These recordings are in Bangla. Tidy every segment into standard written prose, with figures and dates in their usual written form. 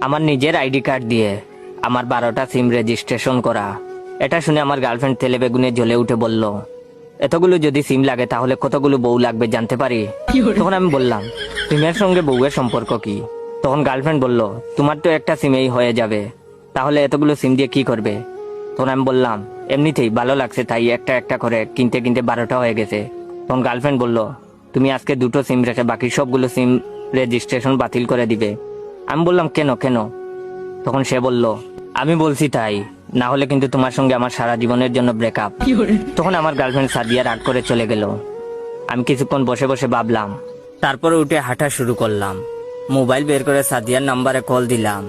আমার নিজের আইডি কার্ড দিয়ে আমার 12টা সিম রেজিস্ট্রেশন করা। এটা শুনে আমার গার্লফ্রেন্ড তেলে বেগুনে জ্বলে উঠে বলল, এতগুলো যদি সিম লাগে তাহলে কতগুলো বউ লাগবে জানতে পারি? তখন আমি বললাম, সিমের সঙ্গে বউয়ের সম্পর্ক কি? তখন গার্লফ্রেন্ড বলল, তোমার তো একটা সিমেই হয়ে যাবে, তাহলে এতগুলো সিম দিয়ে কি করবে? তখন আমি বললাম, এমনিতেই ভালো লাগছে তাই একটা একটা করে কিনতে কিনতে 12টা হয়ে গেছে। তখন গার্লফ্রেন্ড বলল, তুমি আজকে 2টো সিম রেখে বাকি সবগুলো সিম রেজিস্ট্রেশন বাতিল করে দিবে। আমি বললাম, কেন কেন? তখন সে বলল, আমি বলছি তাই, না হলে কিন্তু তোমার সঙ্গে আমার সারা জীবনের জন্য ব্রেকআপ। তখন আমার গার্লফ্রেন্ড সাদিয়া রাগ করে চলে গেল। আমি কিছুক্ষণ বসে বসে ভাবলাম, তারপরে উঠে হাঁটা শুরু করলাম। মোবাইল বের করে সাদিয়ার নাম্বারে কল দিলাম,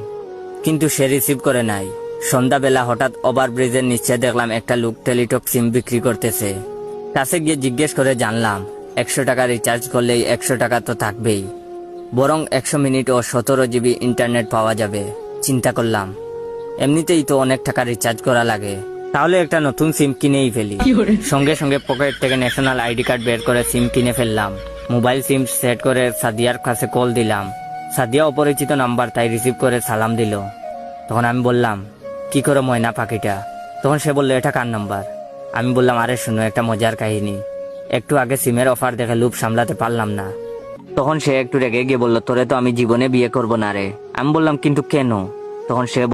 কিন্তু সে রিসিভ করে নাই। সন্ধ্যাবেলা হঠাৎ ওভারব্রিজের নিচে দেখলাম একটা লোক টেলিটক সিম বিক্রি করতেছে। কাছে গিয়ে জিজ্ঞেস করে জানলাম, 100 টাকা রিচার্জ করলেই 100 টাকা তো থাকবেই, বরং 100 মিনিট ও 17 জিবি ইন্টারনেট পাওয়া যাবে। চিন্তা করলাম, এমনিতেই তো অনেক টাকা রিচার্জ করা লাগে, তাহলে একটা নতুন সিম কিনেই ফেলি। সঙ্গে সঙ্গে পকেট থেকে ন্যাশনাল আইডি কার্ড বের করে সিম কিনে ফেললাম। মোবাইল সিম সেট করে সাদিয়ার কাছে কল দিলাম। সাদিয়া অপরিচিত নাম্বার, তাই রিসিভ করে সালাম দিল। তখন আমি বললাম, কি করো ময়না পাখিটা? তখন সে বলল, এটা কার নাম্বার? আমি বললাম, আরে শুনো, একটা মজার কাহিনী। একটু আগে সিমের অফার দেখে লুপ সামলাতে পারলাম না। তখন সে একটু রেগে গিয়ে বলল, তোরে তো আমি জীবনে বিয়ে করব না রে। আমি বললাম, কিন্তু কেন? তখন সে